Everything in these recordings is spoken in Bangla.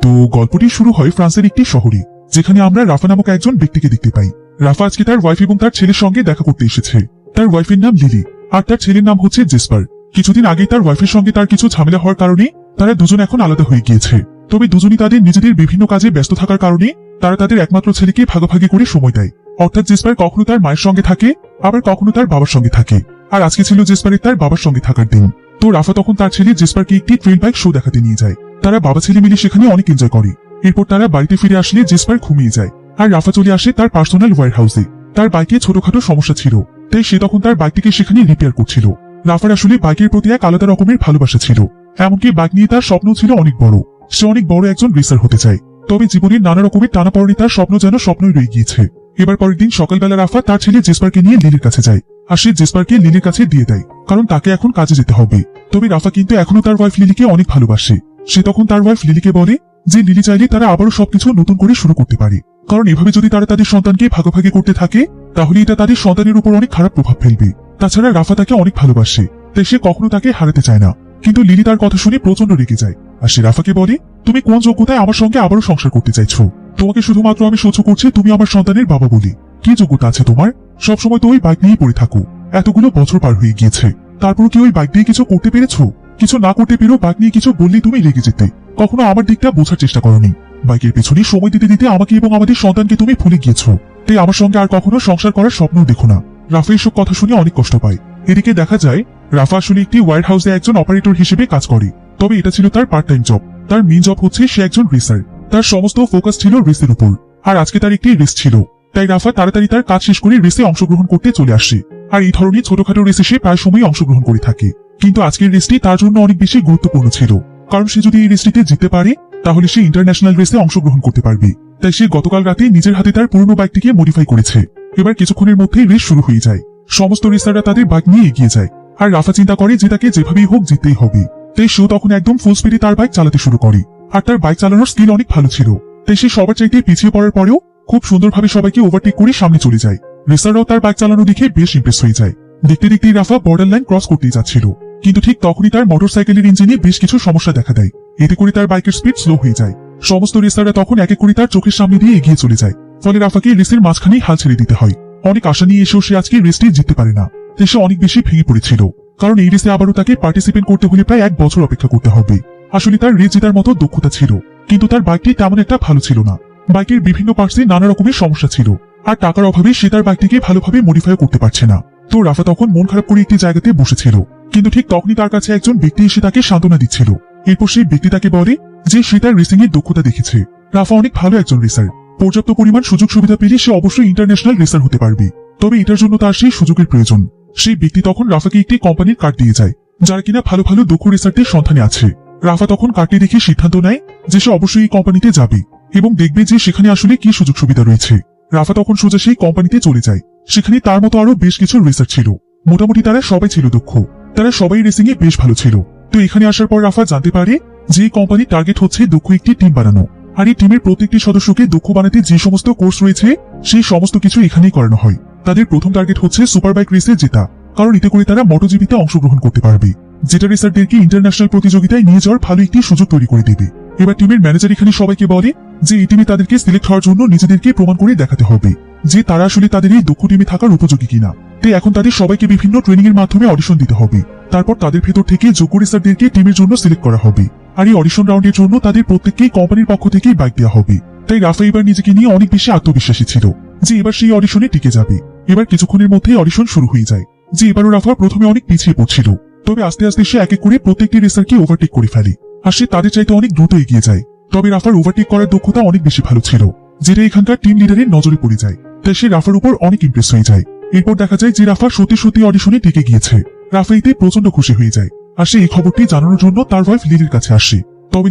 তো গল্পটি শুরু হয় ফ্রান্সের একটি শহরে, যেখানে আমরা রাফা নামক একজন ব্যক্তিকে দেখতে পাই। রাফা আজকে তার ওয়াইফ এবং তার ছেলের সঙ্গে দেখা করতে এসেছে। তার ওয়াইফের নাম লিলি, আর তার ছেলের নাম হচ্ছে জেসপার। কিছুদিন আগে তার ওয়াইফের সঙ্গে তার কিছু ঝামেলা হওয়ার কারণে তারা দুজন এখন আলাদা হয়ে গিয়েছে। তবে দুজনই তাদের নিজেদের বিভিন্ন কাজে ব্যস্ত থাকার কারণে তারা তাদের একমাত্র ছেলেকে ভাগাভাগি করে সময় দেয়। অর্থাৎ জেসপার কখনো তার মায়ের সঙ্গে থাকে, আবার কখনো তার বাবার সঙ্গে থাকে। আর আজকে ছিল জেসপারের তার বাবার সঙ্গে থাকার দিন। তো রাফা তখন তার ছেলে জেসপারকে একটি ট্রেন বাইক শো দেখাতে নিয়ে যায়। তারা বাবা ছেলে মিলে সেখানে অনেক এনজয় করে। এরপর তারা বাড়িতে ফিরে আসলে জেসপার ঘুমিয়ে যায়, আর রাফা চলে আসে তার পার্সোনাল ওয়্যার হাউসে। তার বাইকে ছোটখাটো সমস্যা ছিল, তাই সে তখন তার বাইকটিকে সেখানে রিপেয়ার করছিল। রাফার আসলে বাইকের প্রতি এক আলাদা রকমের ভালোবাসা ছিল, এমনকি বাইক নিয়ে তার স্বপ্ন ছিল অনেক বড়। সে অনেক বড় একজন রেসার হতে চায়। তবে জীবনের নানা রকমের টানাপড়ে তার স্বপ্ন যেন স্বপ্নই রয়ে গিয়েছে। এবার পরের দিন সকালবেলা রাফা তার ছেলে জেসপারকে নিয়ে লিলির কাছে যায়, আর সে জেসপারকে লিলির কাছে দিয়ে দেয়, কারণ তাকে এখন কাজে যেতে হবে। তবে রাফা কিন্তু এখনো তার ওয়াইফ লিলিকে অনেক ভালোবাসে। সে তখন তার ওয়াইফ লিলিকে বলে যে লিলি চাইলে তারা আবারও সবকিছু নতুন করে শুরু করতে পারে, কারণ এভাবে যদি তারা তাদের সন্তানকে ভাগাভাগি করতে থাকে তাহলে এটা তাদের সন্তানের উপর অনেক খারাপ প্রভাব ফেলবে। তাছাড়া রাফা তাকে অনেক ভালোবাসে, তাই সে কখনো তাকে হারাতে চায় না। কিন্তু লিলি তার কথা শুনে প্রচন্ড রেগে যায়, আর সে রাফাকে বলে, তুমি কোন যোগ্যতায় আমার সঙ্গে আবারও সংসার করতে চাইছো? তোমাকে শুধুমাত্র আমি সহ্য করছি তুমি আমার সন্তানের বাবা বলি। কি যোগ্যতা আছে তোমার? সবসময় তো ওই বাইক নিয়েই পড়ে থাকো। এতগুলো বছর পার হয়ে গিয়েছে, তারপর কি ওই বাইক দিয়ে কিছু করতে পেরেছো? কিছু না করতে পেরেও বাইক নিয়ে কিছু বললেই তুমি রেগে যেতে। কখনো আমার দিকটা বোঝার চেষ্টা করনি। বাইকের পেছনে সময় দিতে দিতে আমাকে এবং আমাদের সন্তানকে তুমি ভুলে গিয়েছো। তাই আমার সঙ্গে আর কখনো সংসার করার স্বপ্নও দেখো না। রাফা এসব কথা শুনে অনেক কষ্ট পায়। এদিকে দেখা যায় রাফা আসলে একটি ওয়্যার হাউসে একজন অপারেটর হিসেবে কাজ করে। তবে এটা ছিল তার পার্ট টাইম জব। তার মেইন জব হচ্ছে সে একজন রেসার। তার সমস্ত ফোকাস ছিল রেসের উপর। আর আজকে তার একটি রেস ছিল, তাই রাফা তাড়াতাড়ি তার কাজ শেষ করে রেসে অংশগ্রহণ করতে চলে আসে। আর এই ধরনের ছোটখাটো রেসে সে প্রায় সময় অংশগ্রহণ করে থাকে। কিন্তু আজকের রেসটি তার জন্য অনেক বেশি গুরুত্বপূর্ণ ছিল, কারণ সে যদি এই রেসটিতে জিততে পারে তাহলে সে ইন্টারন্যাশনাল রেসে অংশগ্রহণ করতে পারবে। তাই সে গতকাল রাতে নিজের হাতে তার পুরনো বাইকটিকে মডিফাই করেছে। এবার কিছুক্ষণের মধ্যেই রেস শুরু হয়ে যায়। সমস্ত রেসাররা তাদের বাইক নিয়ে এগিয়ে যায়, আর রাফা চিন্তা করে যে তাকে যেভাবেই হোক জিততেই হবে। তাই সেও তখন একদম ফুল স্পিডে তার বাইক চালাতে শুরু করে। আর তার বাইক চালানোর স্কিল অনেক ভালো ছিল, তাই সে সবার চাইতে পিছিয়ে পড়ার পরেও খুব সুন্দরভাবে সবাইকে ওভারটেক করে সামনে চলে যায়। রেসাররাও তার বাইক চালানো দেখে বেশ ইমপ্রেস হয়ে যায়। দেখতে দেখতেই রাফা বর্ডার লাইন ক্রস করতে যাচ্ছিল, কিন্তু ঠিক তখনই তার মোটরসাইকেলের ইঞ্জিনে বেশ কিছু সমস্যা দেখা দেয়। এতে করে তার বাইকের স্পিড স্লো হয়ে যায়। সমস্ত রেসাররা তখন এক এক করে তার চোখের সামনে দিয়ে এগিয়ে চলে যায়। ফলে রাফাকে রেসের মাঝখানেই হাল ছেড়ে দিতে হয়। অনেক আশা নিয়ে এসেও সে আজকে রেসটি জিততে পারে না। তাই সে অনেক বেশি ভেঙে পড়েছিল, কারণ এই রেসে আবারও তাকে পার্টিসিপেট করতে হলে প্রায় 1 বছর অপেক্ষা করতে হবে। আসলে তার রেস জেতার মতো দক্ষতা ছিল, কিন্তু তার বাইকটি তেমন একটা ভালো ছিল না। বাইকের বিভিন্ন পার্টসে নানা রকমের সমস্যা ছিল, আর টাকার অভাবে সে তার বাইকটিকে ভালোভাবে মডিফাই করতে পারছে না। তো রাফা তখন মন খারাপ করে একটি জায়গাতে বসেছিল, কিন্তু ঠিক তখনই তার কাছে একজন ব্যক্তি এসে তাকে সান্ত্বনা দিচ্ছিল। এরপর সেই ব্যক্তি তাকে বলে যে সে তার রেসিং এর দক্ষতা দেখেছে। রাফা অনেক ভালো একজন রেসার। পর্যাপ্ত পরিমাণ সুযোগ সুবিধা পেলে সে অবশ্যই ইন্টারন্যাশনাল রেসার হতে পারবে। তবে এটার জন্য তার সেই সুযোগের প্রয়োজন। সেই ব্যক্তি তখন রাফাকে একটি কোম্পানির কার্ড দিয়ে যায়, যারা কিনা ভালো ভালো দক্ষ রেসারদের সন্ধানে আছে। রাফা তখন কার্ডটি দেখে সিদ্ধান্ত নেয় যে সে অবশ্যই এই কোম্পানিতে যাবে এবং দেখবে যে সেখানে আসলে কি সুযোগ সুবিধা রয়েছে। রাফা তখন সোজা সেই কোম্পানিতে চলে যায়। সেখানে তার মতো আরো বেশ কিছু রেসার ছিল। মোটামুটি তারা সবাই ছিল দক্ষ, তারা সবাই রেসিং এ বেশ ভালো ছিল। তো এখানে আসার পর রাফা জানতে পারে যে এই কোম্পানির টার্গেট হচ্ছে দক্ষ একটি টিম বানানো। আর এই টিমের প্রত্যেকটি সদস্যকে দক্ষ বানাতে যে সমস্ত কোর্স রয়েছে সেই সমস্ত কিছু এখানেই করানো হয়। তাদের প্রথম টার্গেট হচ্ছে সুপার বাইক রেসে জেতা, কারণ এতে করে তারা মোটোজিপিতে অংশগ্রহণ করতে পারবে, যেটা রেসারদেরকে ইন্টারন্যাশনাল প্রতিযোগিতায় নিয়ে যাওয়ার ভালো একটি সুযোগ তৈরি করে দেবে। এবার টিমের ম্যানেজার এখানে সবাইকে বলে যে এই টিমে তাদেরকে সিলেক্ট হওয়ার জন্য নিজেদেরকে প্রমাণ করে দেখাতে হবে যে তারা আসলে তাদের এই দক্ষ টিমে থাকার উপযোগী কিনা। তাই এখন তাদের সবাইকে বিভিন্ন ট্রেনিং এর মাধ্যমে অডিশন দিতে হবে। তারপর তাদের ভেতর থেকে যোগ্য রেসারদেরকে টিমের জন্য সিলেক্ট করা হবে। আর এই অডিশন রাউন্ডের জন্য তাদের প্রত্যেককেই কোম্পানির পক্ষ থেকেই বাইক দেওয়া হবে। তাই রাফা এবার নিজেকে নিয়ে অনেক বেশি আত্মবিশ্বাসী ছিল যে এবার সেই অডিশনে টিকে যাবে। এবার কিছুক্ষণের মধ্যেই অডিশন শুরু হয়ে যায়। যে এবারও রাফা প্রথমে অনেক পিছিয়ে পড়ছিল, তবে আস্তে আস্তে সে এক এক করে প্রত্যেকটি রেসারকে ওভারটেক করে ফেলে, আর সে তাদের চাইতে অনেক দ্রুত এগিয়ে যায়। তবে রাফার ওভারটেক করার দক্ষতা অনেক বেশি ভালো ছিল, যেটা এখানকার টিম লিডারের নজরে পড়ে যায়। তাই সে রাফার উপর অনেক ইমপ্রেস হয়ে যায়। এরপর দেখা যায় যে রাফা সত্যি সত্যি অডিশনে টিকে গিয়েছে। রাফা এতে প্রচন্ড খুশি হয়ে যায়, আর সে এই খবরটি জানানোর জন্য তার ওয়াইফ লিলির কাছে আসে। তবে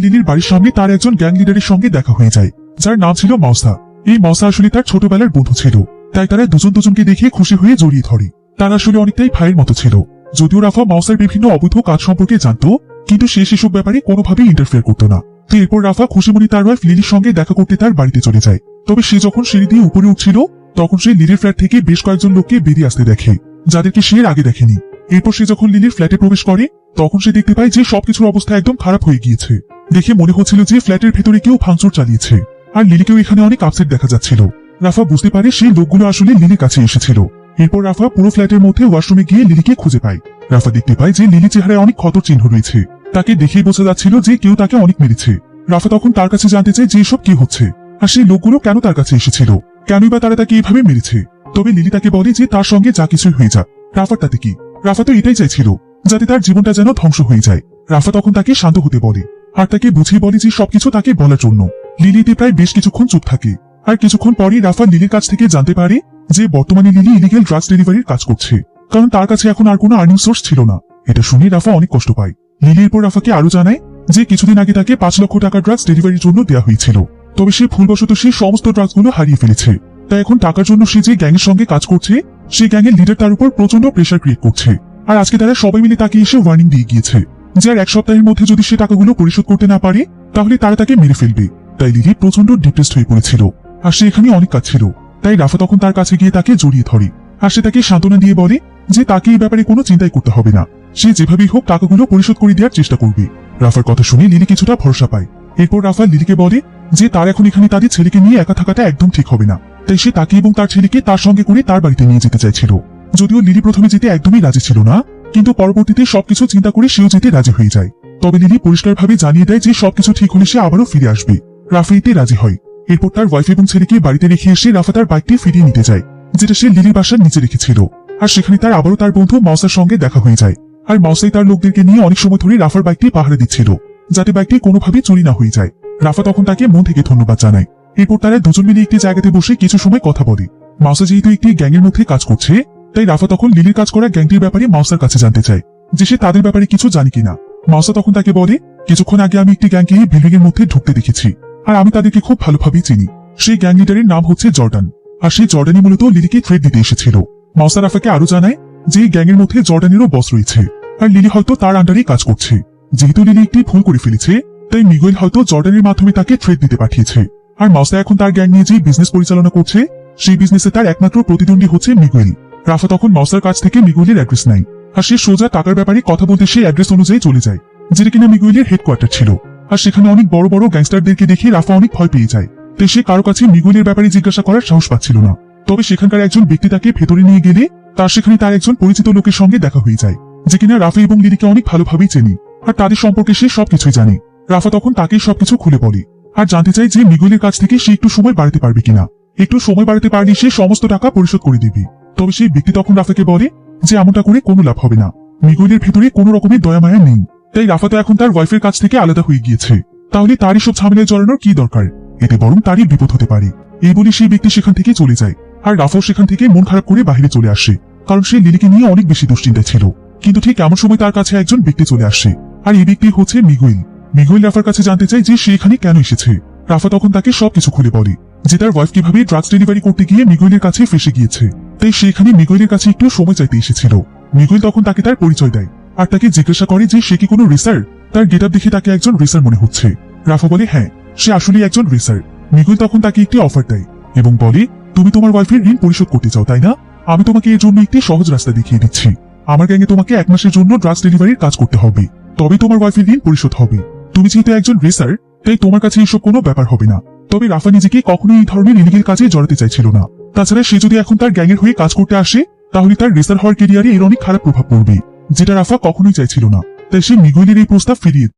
লিলির বাড়ির সামনে তার একজন গ্যাং লিডারের সঙ্গে দেখা হয়ে যায়, যার নাম ছিল মাউসা। এই মাউসা আসলে তার ছোটবেলার বন্ধু ছিল, তাই তারা দুজন দুজনকে দেখে খুশি হয়ে জড়িয়ে ধরে। তারা আসলে অনেকটাই ভাইয়ের মতো ছিল। যদিও রাফা মাউসার বিভিন্ন অবৈধ কাজ সম্পর্কে জানত, কিন্তু সে সেসব ব্যাপারে কোনোভাবেই ইন্টারফেয়ার করত না। তো এরপর রাফা খুশিমনি তার ওয়াইফ লিলির সঙ্গে দেখা করতে তার বাড়িতে চলে যায়। তবে সে যখন সিঁড়ি দিয়ে উপরে উঠছিল তখন সে লিলির ফ্ল্যাট থেকে বেশ কয়েকজন লোককে বেরিয়ে আসতে দেখে, যাদেরকে সে আগে দেখেনি। এরপর সে যখন লিলির ফ্ল্যাটে প্রবেশ করে তখন সে দেখতে পায় যে সবকিছুর অবস্থা একদম খারাপ হয়ে গিয়েছে। দেখে মনে হচ্ছিল যে ফ্ল্যাটের ভেতরে কেউ ভাঙচুর চালিয়েছে, আর লিলিকেও এখানে অনেক আপসেট দেখা যাচ্ছিল। রাফা বুঝতে পারে সেই লোকগুলো আসলে লিলির কাছে এসেছিল। এরপর রাফা পুরো ফ্ল্যাটের মধ্যে ওয়াশরুমে গিয়ে লিলিকে খুঁজে পায়। রাফা দেখতে পায় যে লিলি চেহারায় অনেক ক্ষত চিহ্ন রয়েছে। তাকে দেখেই বোঝা যাচ্ছিল যে কেউ তাকে অনেক মেরেছে। রাফা তখন তার কাছে জানতে চায় যে এসব কি হচ্ছে, আর সেই লোকগুলো কেন তার কাছে এসেছিল, কেনই বা তারা তাকে এইভাবে মেরেছে। তবে লিলি তাকে বলে যে তার সঙ্গে যা কিছুই হয়ে যাক, রাফার তাতে কি। রাফা তো এটাই চাইছিল, যাতে তার জীবনটা যেন ধ্বংস হয়ে যায়। রাফা তখন তাকে শান্ত হতে বলে, আর তাকে বুঝিয়ে বলে যে সবকিছু তাকে বলার জন্য। লিলিতে প্রায় বেশ কিছুক্ষণ চুপ থাকে, আর কিছুক্ষণ পরই রাফা লিলির কাছ থেকে জানতে পারে যে বর্তমানে লিলি ইলিগেল ড্রাগস ডেলিভারির কাজ করছে, কারণ তার কাছে এখন আর কোনো আর্নিং সোর্স ছিল না। এটা শুনে রাফা অনেক কষ্ট পায়। লিলি এরপর রাফাকে আরো জানায় যে কিছুদিন আগে তাকে 5 লক্ষ টাকা ড্রাগস ডেলিভারির জন্য দেওয়া হয়েছিল, তবে সে ভুলবশত সেই সমস্ত ড্রাগসগুলো হারিয়ে ফেলেছে। তাই এখন টাকার জন্য সে যে গ্যাংয়ের সঙ্গে কাজ করছে, সেই গ্যাংয়ের লিডার তার উপর প্রচন্ড প্রেশার ক্রিয়েট করছে। আর আজকে তারা সবাই মিলে তাকে এসে ওয়ার্নিং দিয়ে গিয়েছে যে আর 1 সপ্তাহের মধ্যে যদি সে টাকাগুলো পরিশোধ করতে না পারে, তাহলে তারা তাকে মেরে ফেলবে। তাই লিলি প্রচন্ড ডিপ্রেসড হয়ে পড়েছিল, আর সে এখানে অনেক কাঁদছিল। তাই রাফা তখন তার কাছে গিয়ে তাকে জড়িয়ে ধরে, আর সে তাকে সান্ত্বনা দিয়ে বলে যে তাকে এই ব্যাপারে কোনো চিন্তাই করতে হবে না, সে যেভাবেই হোক টাকাগুলো পরিশোধ করে দেওয়ার চেষ্টা করবে। রাফার কথা শুনে লিলি কিছুটা ভরসা পায়। এরপর রাফা লিলিকে বলে যে তার এখন এখানে তাদের ছেলেকে নিয়ে একা থাকাটা একদম ঠিক হবে না। তাই সে তাকে এবং তার ছেলেকে তার সঙ্গে করে তার বাড়িতে নিয়ে যেতে চাইছিল। যদিও লিলি প্রথমে যেতে একদমই রাজি ছিল না, কিন্তু পরবর্তীতে সবকিছু চিন্তা করে সেও যেতে রাজি হয়ে যায়। তবে লিলি পরিষ্কারভাবে জানিয়ে দেয় যে সবকিছু ঠিক হলে সে আবারও ফিরে আসবে। রাফা এতে রাজি হয়। এরপর তার ওয়াইফ এবং ছেলেকে বাড়িতে রেখে এসে রাফা তার বাইকটি ফিরিয়ে নিতে যায়, যেটা সে লিলির বাসার নিচে রেখেছিল। আর সেখানে তার আবারও তার বন্ধু মাউসার সঙ্গে দেখা হয়ে যায়। আর মাউসাই তার লোকদেরকে নিয়ে অনেক সময় ধরে রাফার বাইকটি পাহারা দিচ্ছিল, যাতে বাইকটি কোনোভাবে চুরি না হয়ে যায়। রাফা তখন তাকে মন থেকে ধন্যবাদ জানায়। এরপর তারা দুজন মিলে একটি জায়গাতে বসে কিছু সময় কথা বলে। মাউসা যেহেতু একটি গ্যাংয়ের মধ্যে কাজ করছে, তাই রাফা তখন লিলির কাজ করা গ্যাংটির ব্যাপারে মাউসার কাছে জানতে চায় যে সে তাদের ব্যাপারে কিছু জানে কিনা। মাউসা তখন তাকে বলে, কিছুক্ষণ আগে আমি একটি গ্যাংকে এই বিল্ডিং এর মধ্যে ঢুকতে দেখেছি, আর আমি তাদেরকে খুব ভালোভাবেই চিনি। সেই গ্যাং লিডারের নাম হচ্ছে জর্ডান, আর সেই জর্ডানই মূলত লিলিকে থ্রেট দিতে এসেছিল। মাউসা রাফাকে আরো জানায় যে এই গ্যাংয়ের মধ্যে জর্ডানেরও বস রয়েছে, আর লিলি হয়তো তার আন্ডারেই কাজ করছে। যেহেতু লিলি একটি ভুল করে ফেলেছে, তাই মিগুয়েল হয়তো জর্ডানের মাধ্যমে তাকে থ্রেট দিতে পাঠিয়েছে। আর মাউসা এখন তার গ্যাং নিয়ে যে বিজনেস পরিচালনা করছে, সেই বিজনেসে তার একমাত্র প্রতিদ্বন্দ্বী হচ্ছে মিগুয়েল। রাফা তখন মাউসার কাছ থেকে মিগুয়েলের অ্যাড্রেস নেয়, আর সে সোজা টাকার ব্যাপারে কথা বলতে সেই অ্যাড্রেস অনুযায়ী চলে যায়, যেটা কিনা মিগুয়েলের হেডকোয়ার্টার ছিল। আর সেখানে অনেক বড় বড় গ্যাংস্টারদেরকে দেখে রাফা অনেক ভয় পেয়ে যায়। তাই সে কারো কাছে মিগুয়েলের ব্যাপারে জিজ্ঞাসা করার সাহস পাচ্ছিল না। তবে সেখানকার একজন ব্যক্তি তাকে ভেতরে নিয়ে গেলে তার সেখানে তার একজন পরিচিত লোকের সঙ্গে দেখা হয়ে যায়, যে কিনা রাফা এবং লিলিকে অনেক ভালোভাবেই চেনে, আর তাদের সম্পর্কে সে সবকিছুই জানে। রাফা তখন তাকে সবকিছু খুলে বলে, আর জানতে চায় যে মিগুয়েলের কাছ থেকে সে একটু সময় বাড়াতে পারবে কিনা। একটু সময় বাড়াতে পারলে সে সমস্ত টাকা পরিশোধ করে দিবে। তবে সেই ব্যক্তি তখন রাফাকে বলে যে এমনটা করে কোনো লাভ হবে না, মিগুয়েলের ভেতরে কোনো রকমের দয়া মায়া নেই। তাই রাফা তো এখন তার ওয়াইফের কাছ থেকে আলাদা হয়ে গিয়েছে, তাহলে তারই সব ঝামেলায় জড়ানোর কি দরকার, এতে বরং তারই বিপদ হতে পারে। এই বলে সেই ব্যক্তি সেখান থেকে চলে যায়, আর রাফাও সেখান থেকে মন খারাপ করে বাইরে চলে আসে, কারণ সে লিলিকে নিয়ে অনেক বেশি দুশ্চিন্তায় ছিল। কিন্তু ঠিক এমন সময় তার কাছে একজন ব্যক্তি চলে আসে, আর এই ব্যক্তি হচ্ছে মিগুয়েল। মিগুয়েল রাফার কাছে জানতে চায় যে সে এখানে কেন এসেছে। রাফা তখন তাকে সবকিছু খুলে বলে যে তার ওয়াইফ কিভাবে ড্রাগস ডেলিভারি করতে গিয়ে মিগুয়েলের কাছে ফেসে গিয়েছে, তাই সে এখানে মিগুয়েলের কাছে একটু সময় চাইতে এসেছিল। মিগুয়েল তখন তাকে তার পরিচয় দেয়, আর তাকে জিজ্ঞাসা করে যে সে কি কোনো রেসার। তার গেটআপ দেখে তাকে একজন রেসার মনে হচ্ছে। রাফা বলে হ্যাঁ, সে আসলে একজন রেসার। মিগুয়েল তখন তাকে একটি অফার দেয় এবং বলে, তুমি তোমার ওয়াইফের ঋণ পরিশোধ করতে চাও তাই না? আমি তোমাকে এর জন্য একটি সহজ রাস্তা দেখিয়ে দিচ্ছি। আমার গ্যাংয়ে তোমাকে 1 মাসের জন্য ড্রাগস ডেলিভারির কাজ করতে হবে, তবে তোমার ওয়াইফের ঋণ পরিশোধ হবে। তুমি যেহেতু একজন রেসার, তাই তোমার কাছে এসব কোনো ব্যাপার হবে না। তবে রাফা নিজেকে কখনোই এই ধরনের ইলিগেল কাজে জড়াতে চাইছিল না। তাছাড়া সে যদি এখন তার গ্যাংয়ের হয়ে কাজ করতে আসে, তাহলে তার রেসার হওয়ার কেরিয়ারে এর অনেক খারাপ প্রভাব পড়বে, যেটা রাফা কখনোই চাইছিল না। তাই সে মিগুয়েলের এই প্রস্তাব ফিরিয়ে,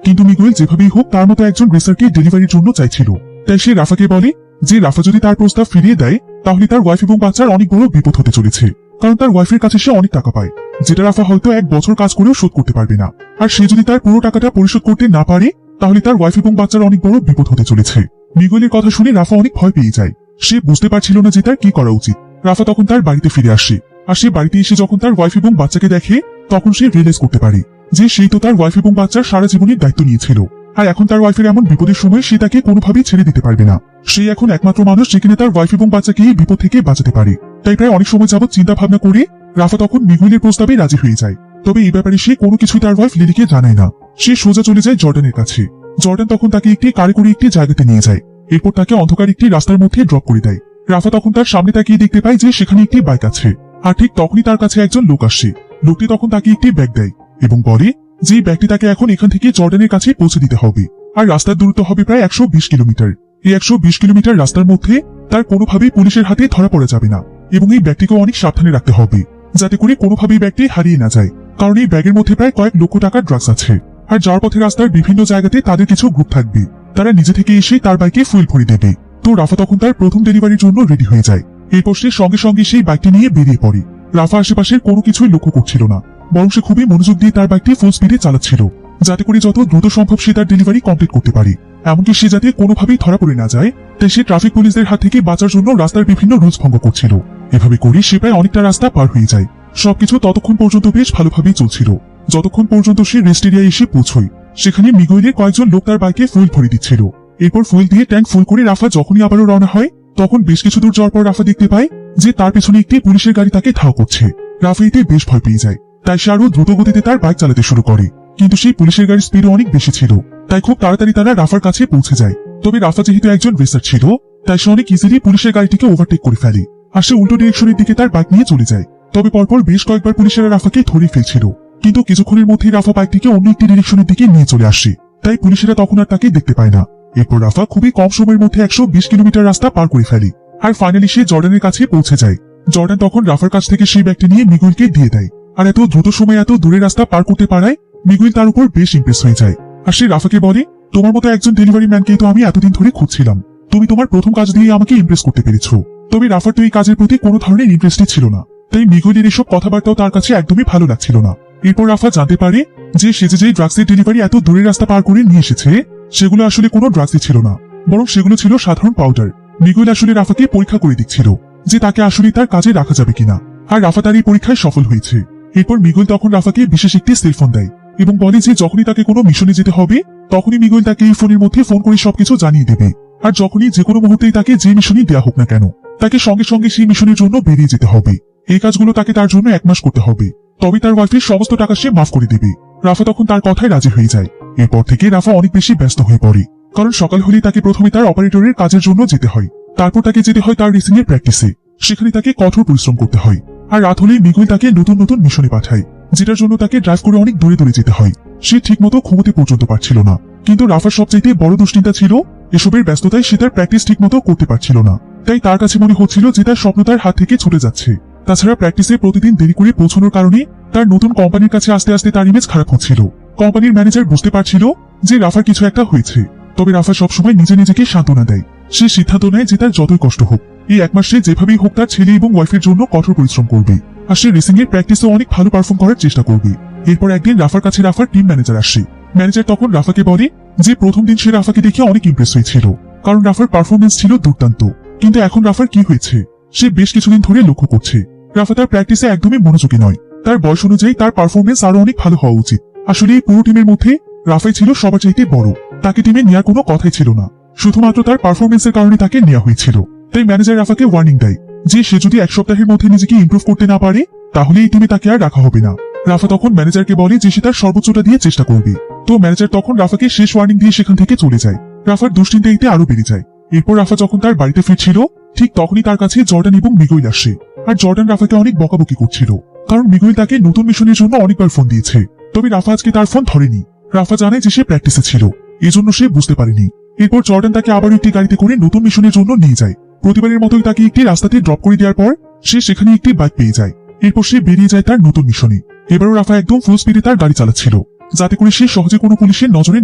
কিন্তু মিগুয়েল যেভাবেই হোক তার মতো একজন রেসারকে ডেলিভারির জন্য চাইছিল। তাই সে রাফাকে বলে যে রাফা যদি তার প্রস্তাব ফিরিয়ে দেয়, তাহলে তার ওয়াইফ এবং বাচ্চার অনেক বড় বিপদ হতে চলেছে, কারণ তার ওয়াইফের কাছে সে অনেক টাকা পায়, যেটা রাফা হয়তো 1 বছর কাজ করেও শোধ করতে পারবে না। আর সে যদি তার পুরো টাকাটা পরিশোধ করতে না পারে, তাহলে তার ওয়াইফ এবং বাচ্চার অনেক বড় বিপদ হতে চলেছে। মিগুয়েলের কথা শুনে রাফা অনেক ভয় পেয়ে যায়। সে বুঝতে পারছিল না যে তার কি করা উচিত। রাফা তখন তার বাড়িতে ফিরে আসে, আর সে বাড়িতে এসে যখন তার ওয়াইফ এবং বাচ্চাকে দেখে, তখন সে রিয়েলাইজ করতে পারে যে সেই তো তার ওয়াইফ এবং বাচ্চার সারা জীবনের দায়িত্ব নিয়েছিল, আর এখন তার ওয়াইফের এমন বিপদের সময় সে তাকে কোনোভাবেই ছেড়ে দিতে পারবে না। সে এখন একমাত্র মানুষ যেখানে তার ওয়াইফ এবং বাচ্চাকে এই বিপদ থেকে বাঁচাতে পারে। তাই প্রায় অনেক সময় যাবৎ চিন্তা ভাবনা করে রাফা তখন মিগুয়েলের প্রস্তাবে রাজি হয়ে যায়। তবে এই ব্যাপারে সে কোনো কিছুই তার ওয়াইফ লিলিকে জানায় না। সে সোজা চলে যায় জর্ডানের কাছে। জর্ডান তখন তাকে একটি কারে করে একটি জায়গাতে নিয়ে যায়, এরপর তাকে অন্ধকার একটি রাস্তার মধ্যে ড্রপ করে দেয়। রাফা তখন তার সামনে তাকিয়ে দেখতে পায় যে সেখানে একটি বাইক আছে, আর ঠিক তখনই তার কাছে একজন লোক আসে। লোকটি তখন তাকে একটি ব্যাগ দেয় এবং বলে যে এই ব্যাগটি তাকে এখন এখান থেকে জর্ডানের কাছে পৌঁছে দিতে হবে। আর রাস্তার দূরত্ব হবে প্রায় 120 কিলোমিটার। এই 120 কিলোমিটার রাস্তার মধ্যে তার কোনোভাবেই পুলিশের হাতে ধরা পড়া যাবে না, এবং এই ব্যাগটিকে অনেক সাবধানে রাখতে হবে যাতে করে কোনোভাবেই ব্যাগটি হারিয়ে না যায়, কারণ এই ব্যাগের মধ্যে প্রায় কয়েক লক্ষ টাকার ড্রাগস আছে। আর যার পথে রাস্তার বিভিন্ন জায়গাতে তাদের কিছু গ্রুপ থাকবে, তারা নিজে থেকে এসে তার বাইকে ফুয়েল ভরে দেবে। তো রাফা তখন তার প্রথম ডেলিভারির জন্য রেডি হয়ে যায়। এরপর সে সঙ্গে সঙ্গে সেই বাইকটি নিয়ে বেরিয়ে পড়ে। রাফা আশেপাশের কোনো কিছুই লক্ষ্য করছিল না, বরং সে খুবই মনোযোগ দিয়ে তার বাইকটি ফুল স্পিডে চালাচ্ছিল, যাতে করে যত দ্রুত সম্ভব সে তার ডেলিভারি কমপ্লিট করতে পারে। এমনকি সে যাতে কোনোভাবেই ধরা পড়ে না যায়, তাই সে ট্রাফিক পুলিশদের হাত থেকে বাঁচার জন্য রাস্তার বিভিন্ন রুলস ভঙ্গ করছিল। এভাবে করে সে প্রায় অনেকটা রাস্তা পার হয়ে যায়। সবকিছু ততক্ষণ পর্যন্ত বেশ ভালোভাবেই চলছিল, যতক্ষণ পর্যন্ত সে রেস্ট এরিয়ায় এসে পৌঁছয়। সেখানে মিগুয়েলের কয়েকজন লোক তার বাইকে ফুয়েল ভরে দিচ্ছিল। এরপর ফুয়েল দিয়ে ট্যাঙ্ক ফুল করে রাফা যখনই আবারও রওনা হয়, তখন বেশ কিছু দূর যাওয়ার পর রাফা দেখতে পায় যে তার পেছনে একটি পুলিশের গাড়ি তাকে ধাওয়া করছে। রাফা এতে বেশ ভয় পেয়ে যায়, তাই সে আরো দ্রুত গতিতে তার বাইক চালাতে শুরু করে। কিন্তু সেই পুলিশের গাড়ির স্পিড অনেক বেশি ছিল, তাই খুব তাড়াতাড়ি তারা রাফার কাছে পৌঁছে যায়। তবে রাফা যেহেতু একজন রেসার ছিল, তাই সে অনেক ইজিলি পুলিশের গাড়িটিকে ওভারটেক করে ফেলে, আর সে উল্টো ডিরেকশনের দিকে তার বাইক নিয়ে চলে যায়। তবে পরপর বেশ কয়েকবার পুলিশেরা রাফাকে ধরে ফেলছিল, কিন্তু কিছুক্ষণের মধ্যেই রাফা বাইকটিকে অন্য একটি ডিরেকশনের দিকে নিয়ে চলে আসে, তাই পুলিশেরা তখন আর তাকে দেখতে পায় না। এরপর রাফা খুবই কম সময়ের মধ্যে 120 কিলোমিটার রাস্তা পার করে ফেলে, আর ফাইনালি সে জর্ডানের কাছে পৌঁছে যায়। জর্ডান তখন রাফার কাছ থেকে সেই ব্যাগটি নিয়ে মিগুয়েলকে দিয়ে দেয়, আর এত দ্রুত সময়ে এত দূরের রাস্তা পার করতে পারায় মিগুয়েল তার উপর বেশ ইমপ্রেস হয়ে যায়। আর সে রাফাকে বলে, তোমার মতো একজন ডেলিভারি ম্যানকেই তো আমি এতদিন ধরে খুঁজছিলাম, তুমি তোমার প্রথম কাজ দিয়ে আমাকে ইমপ্রেস করতে পেরেছো। তবে রাফার তো এই কাজের প্রতি কোনো ধরনের ইন্টারেস্টই ছিল না, তাই মিগুয়েলের এসব কথাবার্তাও তার কাছে একদমই ভালো লাগছিল না। এরপর রাফা জানতে পারে যে সে যে ড্রাগসের ডেলিভারি এত দূরের রাস্তা পার করে নিয়ে এসেছে, সেগুলো আসলে কোনো ড্রাগসই ছিল না, বরং সেগুলো ছিল সাধারণ পাউডার। মিগুয়েল আসলে রাফাকে পরীক্ষা করে দিচ্ছিল যে তাকে আসলে তার কাজে রাখা যাবে কিনা, আর রাফা তার এই পরীক্ষায় সফল হয়েছে। এরপর মিগুয়েল তখন রাফাকে বিশেষ একটি সেলফোন দেয় এবং বলে যে যখনই তাকে কোনো মিশনে যেতে হবে, তখনই মিগুয়েল তাকে এই ফোনের মধ্যে ফোন করে সবকিছু জানিয়ে দেবে। আর যখনই যে কোনো মুহূর্তেই তাকে যে মিশনই দেওয়া হোক না কেন, তাকে সঙ্গে সঙ্গে সেই মিশনের জন্য বেরিয়ে যেতে হবে। এই কাজগুলো তাকে তার জন্য 1 মাস করতে হবে, তবে তার ওয়াইফের সমস্ত টাকা সে মাফ করে দেবে। রাফা তখন তার কথায় রাজি হয়ে যায়। এরপর থেকে রাফা অনেক বেশি ব্যস্ত হয়ে পড়ে, কারণ সকাল হলেই তাকে প্রথমে তার অপারেটরের কাজের জন্য যেতে হয়, তারপর তাকে যেতে হয় তার রেসিং এর প্র্যাকটিসে, সেখানে তাকে কঠোর পরিশ্রম করতে হয়। আর রাত হলেই মিগুয়েল তাকে নতুন নতুন মিশনে পাঠায়, যেটার জন্য তাকে ড্রাইভ করে অনেক দূরে দূরে যেতে হয়। সে ঠিকমতো ঘুমোতে পর্যন্ত পারছিল না, কিন্তু রাফার সবচাইতে বড় দুশ্চিন্তা ছিল এসবের ব্যস্ততায় সে তার প্র্যাকটিস ঠিকমতো করতে পারছিল না। তাই তার কাছে মনে হচ্ছিল যে তার স্বপ্ন তার হাত থেকে ছুটে যাচ্ছে। তাছাড়া প্র্যাকটিসে প্রতিদিন দেরি করে পৌঁছানোর কারণে তার নতুন কোম্পানির কাছে আস্তে আস্তে তার ইমেজ খারাপ হচ্ছিল। কোম্পানির ম্যানেজার বুঝতে পারছিল যে রাফার কিছু একটা হয়েছে, তবে রাফা সবসময় নিজে নিজেকে সান্ত্বনা দেয়। সে সিদ্ধান্ত নেয় যে তার যতই কষ্ট হোক, এই 1 মাস সে যেভাবেই হোক তার ছেলে এবং ওয়াইফের জন্য কঠোর পরিশ্রম করবে, আর সে রেসিং এর প্র্যাকটিসে অনেক ভালো পারফর্ম করার চেষ্টা করবে। এরপর একদিন রাফার কাছে রাফার টিম ম্যানেজার আসে। ম্যানেজার তখন রাফাকে বলে যে প্রথম দিন সে রাফাকে দেখে অনেক ইমপ্রেস হয়েছিল, কারণ রাফার পারফরমেন্স ছিল দুর্দান্ত। কিন্তু এখন রাফার কি হয়েছে সে বেশ কিছুদিন ধরে লক্ষ্য করছে। রাফা তার প্র্যাকটিসে একদমই মনোযোগী নয়, তার বয়স অনুযায়ী তার পারফরমেন্স আরো অনেক ভালো হওয়া উচিত। আসলে এই পুরো টিমের মধ্যে রাফাই ছিল সবার চাইতে বড়, তাকে টিমে নেওয়ার কোনো কথাই ছিল না, শুধুমাত্র তার পারফরমেন্সের কারণে তাকে নেওয়া হয়েছিল। তাই ম্যানেজার রাফাকে ওয়ার্নিং দেয় যে সে যদি 1 সপ্তাহের মধ্যে নিজেকে ইমপ্রুভ করতে না পারে, তাহলে এই টিমে তাকে আর রাখা হবে না। রাফা তখন ম্যানেজারকে বলে যে সে তার সর্বোচ্চটা দিয়ে চেষ্টা করবে। তো ম্যানেজার তখন রাফাকে শেষ ওয়ার্নিং দিয়ে সেখান থেকে চলে যায়। রাফার দুশ্চিন্তা এতে আরো বেড়ে যায়। এরপর রাফা যখন তার বাড়িতে ফিরছিল, ঠিক তখনই তার কাছে জর্ডান এবং মিগুয়েল আসে। আর জর্ডান রাফাকে অনেক বকাবকি করছিল, কারণ মিগুয়েল তাকে নতুন মিশনের জন্য অনেকবার ফোন দিয়েছে, তবে রাফা আজকে তার ফোন ধরেনি। রাফা জানে যে সে প্র্যাকটিসে ছিল, এজন্য সে বুঝতে পারেনি। এরপর জর্ডান তাকে আবারও একটি গাড়িতে করে নতুন মিশনের জন্য নিয়ে যায়। প্রতিবারের মতোই তাকে একটি রাস্তাতে ড্রপ করে দেওয়ার পর সে সেখানে একটি বাইক পেয়ে যায়। এরপর সে বেরিয়ে যায় তার নতুন মিশনে। এবারও রাফা একদম ফুল স্পিডে তার গাড়ি চালাচ্ছিল, যাতে করে সে সহজে কোনো পুলিশের নজরে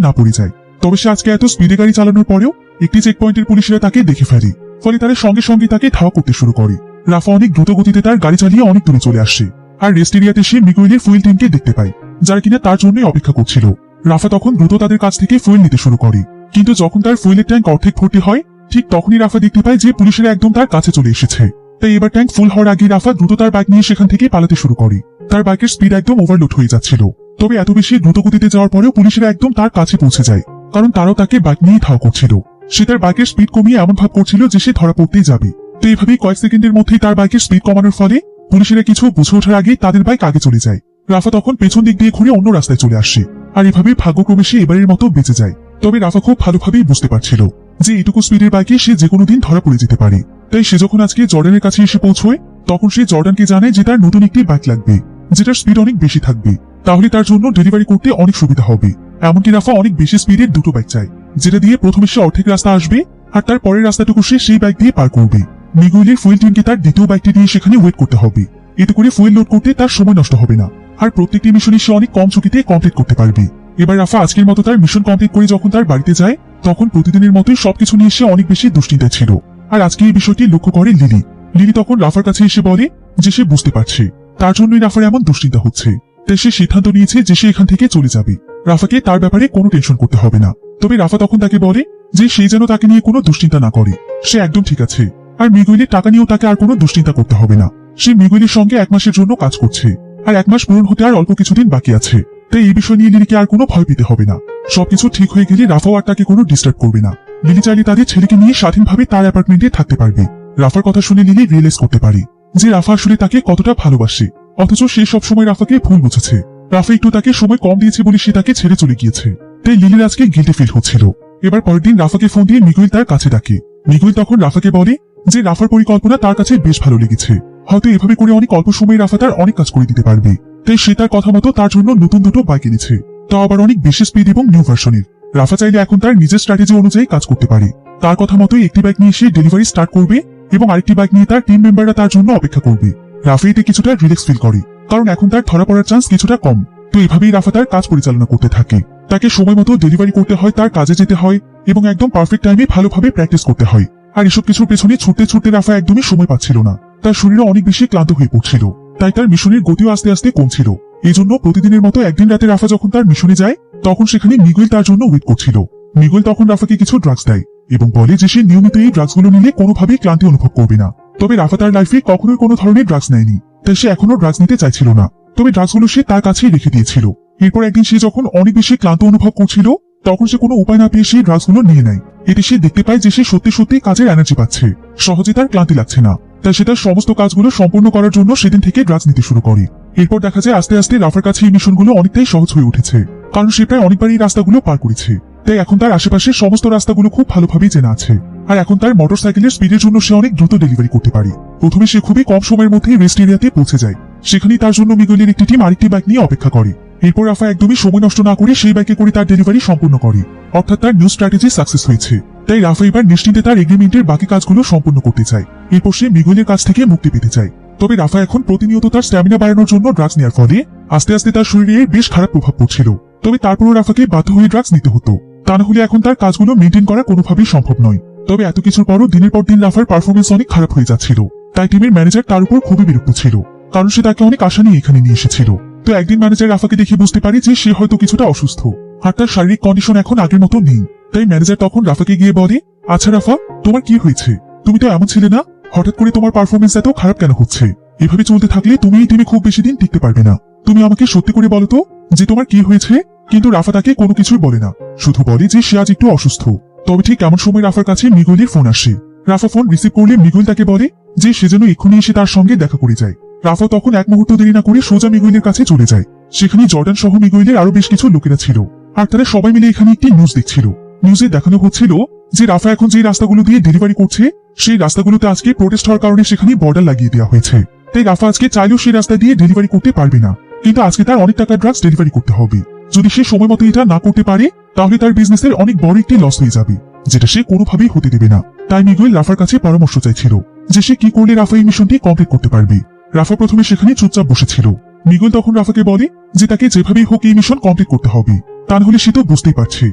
না পড়ে যায়। তবে সে আজকে এত স্পিডে গাড়ি চালানোর পরেও একটি চেক পয়েন্টের পুলিশেরা তাকে দেখে ফেলে, ফলে তারা সঙ্গে সঙ্গে তাকে ধাওয়া করতে শুরু করে। রাফা অনেক দ্রুত গতিতে তার গাড়ি চালিয়ে অনেক দূরে চলে আসে, আর রেস্ট এরিয়াতে সে মিগুয়েলের ফুয়েল টিমকে দেখতে পায়, যারা কিনা তার জন্যই অপেক্ষা করছিল। রাফা তখন দ্রুত তাদের কাছ থেকে ফুয়েল নিতে শুরু করে, কিন্তু যখন তার ফুয়েলের ট্যাঙ্ক অর্ধেক ভর্তি হয়, ঠিক তখনই রাফা দেখতে পায় যে পুলিশেরা একদম তার কাছে চলে এসেছে। তাই এবার ট্যাঙ্ক ফুল হওয়ার আগে রাফা দ্রুত তার বাইক নিয়ে সেখান থেকে পালাতে শুরু করে। তার বাইকের স্পিড একদম ওভারলোড হয়ে যাচ্ছিল, তবে এত বেশি দ্রুত গতিতে যাওয়ার পরেও পুলিশেরা একদম তার কাছে পৌঁছে যায়, কারণ তারাও তাকে বাইক নিয়ে ধাওয়া করছিল। সে তার বাইকের স্পিড কমিয়ে এমন ভাব করছিল যে সে ধরা পড়তেই যাবে। তো এইভাবেই কয়েক সেকেন্ডের মধ্যেই তার বাইকের স্পিড কমানোর ফলে পুলিশেরা কিছু বুঝে ওঠার আগে তাদের বাইক আগে চলে যায়। রাফা তখন পেছন দিক দিয়ে ঘুরে অন্য রাস্তায় চলে আসে, আর এভাবে ভাগ্যক্রমে সে এবারের মতো বেঁচে যায়। তবে রাফা খুব ভালোভাবেই বুঝতে পারছিল যে এটুকু স্পিডের বাইকে সে যে কোনো দিন ধরা পড়ে যেতে পারে। তাই সে যখন আজকে জর্ডানের কাছে এসে পৌঁছয়, তখন সে জর্ডানকে জানায় যে তার নতুন একটি বাইক লাগবে, যেটার স্পিড অনেক বেশি থাকবে, তাহলে তার জন্য ডেলিভারি করতে অনেক সুবিধা হবে। এমনকি রাফা অনেক বেশি স্পিডের দুটো বাইক চায়, যেটা দিয়ে প্রথমে সে অর্ধেক রাস্তা আসবে আর তার পরের রাস্তাটুকু সে সেই বাইক দিয়ে পার করবে। মিগুয়েলের ফুয়েল টিমকে তার দ্বিতীয় বাইকটি দিয়ে সেখানে ওয়েট করতে হবে। এতে করে ফুয়েল লোড করতে তার সময় নষ্ট হবে না আর প্রত্যেকটি মিশনই সে অনেক কম ঝুঁকিতে কমপ্লিট করতে পারবে। এবার রাফা আজকের মতো তার মিশন কমপ্লিট করে যখন তার বাড়িতে যায় তখন প্রতিদিনের মতোই সবকিছু নিয়ে সে অনেক বেশি দুশ্চিন্তায় ছিল। আর আজকে এই বিষয়টি লক্ষ্য করে লিলি। লিলি তখন রাফার কাছে এসে বলে যে সে বুঝতে পারছে তার জন্যই রাফার এমন দুশ্চিন্তা হচ্ছে, তাই সে সিদ্ধান্ত নিয়েছে যে সে এখান থেকে চলে যাবে। রাফাকে তার ব্যাপারে কোনো টেনশন করতে হবে না। তবে রাফা তখন তাকে বলে যে সে যেন তাকে নিয়ে কোনো দুশ্চিন্তা না করে, সে একদম ঠিক আছে। আর মিগুয়েলের টাকা নিয়েও তাকে আর কোনো দুশ্চিন্তা করতে হবে না। সে মিগুয়েলের সঙ্গে 1 মাসের জন্য কাজ করছে আর 1 মাস পূরণ হতে আর অল্প কিছুদিন বাকি আছে, তাই এই বিষয় নিয়ে লিলিকে আর কোনো ভয় পেতে হবে না। সবকিছু ঠিক হয়ে গেলে রাফাও আর তাকে কোনো ডিস্টার্ব করবে না। লিলি চাইলে তাদের ছেলেকে নিয়ে স্বাধীনভাবে তার অ্যাপার্টমেন্টে থাকতে পারবে। রাফার কথা শুনে লিলি রিয়েলাইজ করতে পারে যে রাফা আসলে তাকে কতটা ভালোবাসে, অথচ সে সবসময় রাফাকে ভুল বুঝেছে। রাফা একটু তাকে সময় কম দিয়েছে বলে সে তাকে ছেড়ে চলে গিয়েছে, তাই লিলির আজকে গিল্টি ফিল হচ্ছিল। এবার পরের দিন রাফাকে ফোন দিয়ে মিগুয়েল তার কাছে ডাকে। মিগুয়েল তখন রাফাকে বলে যে রাফার পরিকল্পনা তার কাছে বেশ ভালো লেগেছে, হয়তো এভাবে করে অনেক অল্প সময়ে রাফা তার অনেক কাজ করে দিতে পারবে। তাই সে তার কথা মতো তার জন্য নতুন দুটো বাইক এনেছে, তাও আবার অনেক বেশি স্পিড এবং নিউ ভার্সনের। রাফা চাইলে এখন তার নিজের স্ট্র্যাটেজি অনুযায়ী কাজ করতে পারে। তার কথা মতোই একটি বাইক নিয়ে সে ডেলিভারি স্টার্ট করবে এবং আরেকটি বাইক নিয়ে তার টিম মেম্বাররা তার জন্য অপেক্ষা করবে। রাফা এতে কিছুটা রিল্যাক্স ফিল করে, কারণ এখন তার ধরা পড়ার চান্স কিছুটা কম। তো এভাবেই রাফা তার কাজ পরিচালনা করতে থাকে। তাকে সময় মতো ডেলিভারি করতে হয়, তার কাজে যেতে হয় এবং একদম পারফেক্ট টাইমে ভালোভাবে প্র্যাকটিস করতে হয়। আর এসব কিছুর পেছনে ছুটতে ছুটতে রাফা একদমই সময় পাচ্ছিল না। তার শরীরও অনেক বেশি ক্লান্ত হয়ে পড়ছিল, তাই তার মিশনের গতিও আস্তে আস্তে কমছিল। এই জন্য প্রতিদিনের মতো একদিন রাতে রাফা যখন তার মিশনে যায় তখন সেখানে মিগুয়েল তার জন্য ওয়েট করছিল। মিগুয়েল তখন রাফাকে কিছু ড্রাগস দেয় এবং বলে যে সে নিয়মিত এই ড্রাগসগুলো নিলে কোনোভাবেই ক্লান্তি অনুভব করবে না। তবে রাফা তার লাইফে কখনোই কোনো ধরনের ড্রাগস নেয়নি, তাই সে এখনো ড্রাগস নিতে চাইছিল না। তবে ড্রাগসগুলো সে তার কাছেই রেখে দিয়েছিল। এরপর একদিন সে যখন অনেক বেশি ক্লান্ত অনুভব করছিল তখন সে কোনো উপায় না পেয়ে সেই ড্রাগসগুলো নিয়ে নেয়। এতে সে দেখতে পায় যে সে সত্যি সত্যি কাজের এনার্জি পাচ্ছে, সহজে তার ক্লান্তি লাগছে না। তাই সে তার সমস্ত কাজগুলো সম্পূর্ণ করার জন্য সেদিন থেকে ড্রাগস নিতে শুরু করে। এরপর দেখা যায় আস্তে আস্তে রাফার কাছে এই মিশনগুলো অনেকটাই সহজ হয়ে উঠেছে, কারণ সে প্রায় অনেকবার এই রাস্তাগুলো পার করেছে। তাই এখন তার আশেপাশের সমস্ত রাস্তাগুলো খুব ভালোভাবেই চেনা আছে। আর এখন তার মোটরসাইকেলের স্পিডের জন্য সে অনেক দ্রুত ডেলিভারি করতে পারে। প্রথমে সে খুবই কম সময়ের মধ্যে রেস্ট এরিয়াতে পৌঁছে যায়। সেখানেই তার জন্য মিগুয়েলের একটি টিম আরেকটি বাইক নিয়ে অপেক্ষা করে। এরপর রাফা একদমই সময় নষ্ট না করে সেই বাইকে করে তার ডেলিভারি সম্পূর্ণ করে, অর্থাৎ তার নিউ স্ট্র্যাটেজি সাকসেস হয়েছে। তাই রাফা এবার নিশ্চিন্তে তার এগ্রিমেন্টের বাকি কাজগুলো সম্পূর্ণ করতে চায়। এরপর সে মিগুয়েলের কাছ থেকে মুক্তি পেতে চায়। তবে রাফা এখন প্রতিনিয়ত তার স্ট্যামিনা বাড়ানোর জন্য ড্রাগস নেওয়ার ফলে আস্তে আস্তে তার শরীরে বেশ খারাপ প্রভাব পড়ছিল। তবে তারপরও রাফাকে বাধ্য হয়ে ড্রাগস নিতে হতো, তা না হলে এখন তার কাজগুলো মেনটেন করা কোনোভাবেই সম্ভব নয়। তবে এত কিছুর পরও দিনের পর দিন রাফার পারফরমেন্স অনেক খারাপ হয়ে যাচ্ছিল। তাই টিমের ম্যানেজার তার উপর খুবই বিরক্ত ছিল, কারণ সে তাকে অনেক আশা নিয়ে এখানে নিয়ে এসেছিল। তো একদিন ম্যানেজার রাফাকে দেখে বুঝতে পারে যে সে হয়তো কিছুটা অসুস্থ আর তার শারীরিক কন্ডিশন এখন আগের মতো নেই। তাই ম্যানেজার তখন রাফাকে গিয়ে বলে, আচ্ছা রাফা, তোমার কি হয়েছে? তুমি তো এমন ছিলে না, হঠাৎ করে তোমার পারফরমেন্স এত খারাপ কেন হচ্ছে? এভাবে চলতে থাকলে তুমি এই টিমে খুব বেশি দিন টিকতে পারবে না। তুমি আমাকে সত্যি করে বলো তো যে তোমার কি হয়েছে? কিন্তু রাফা তাকে কোনো কিছুই বলে না, শুধু বলে যে সে আজ একটু অসুস্থ। তবে ঠিক এমন সময় রাফার কাছে মিগুয়েলের ফোন আসে। রাফা ফোন রিসিভ করলে মিগুয়েল তাকে বলে যে সে যেন এক্ষুনি এসে তার সঙ্গে দেখা করে যায়। রাফা তখন এক মুহূর্ত দেরি না করে সোজা মিগুয়েলের কাছে চলে যায়। সেখানে জর্ডান সহ মিগুয়েলের আরো বেশ কিছু লোকেরা ছিল, আর তারা সবাই মিলে এখানে একটি নিউজ দেখছিল। নিউজে দেখানো হচ্ছিল যে রাফা এখন যে রাস্তাগুলো দিয়ে ডেলিভারি করছে সেই রাস্তাগুলোতে আজকে প্রোটেস্ট হওয়ার কারণে সেখানে বর্ডার লাগিয়ে দেওয়া হয়েছে। তাই রাফা আজকে চাইলেও সেই রাস্তা দিয়ে ডেলিভারি করতে পারবে না, কিন্তু আজকে তার অনেক টাকার ড্রাগস ডেলিভারি করতে হবে। যদি সে সময় মতো এটা না করতে পারে তাহলে তার বিজনেসের অনেক বড় একটি লস হয়ে যাবে, যেটা সে কোনোভাবেই হতে দেবে না। তাই মিগুয়েল রাফার কাছে পরামর্শ চাইছিল যে সে কি করলে রাফা এই মিশনটি কমপ্লিট করতে পারবে। রাফা প্রথমে সেখানে চুপচাপ বসেছিল। মিগুয়েল তখন রাফাকে বলে যে তাকে যেভাবেই হোক এই মিশন কমপ্লিট করতে হবে, তা নাহলে সে তো বুঝতেই পারছে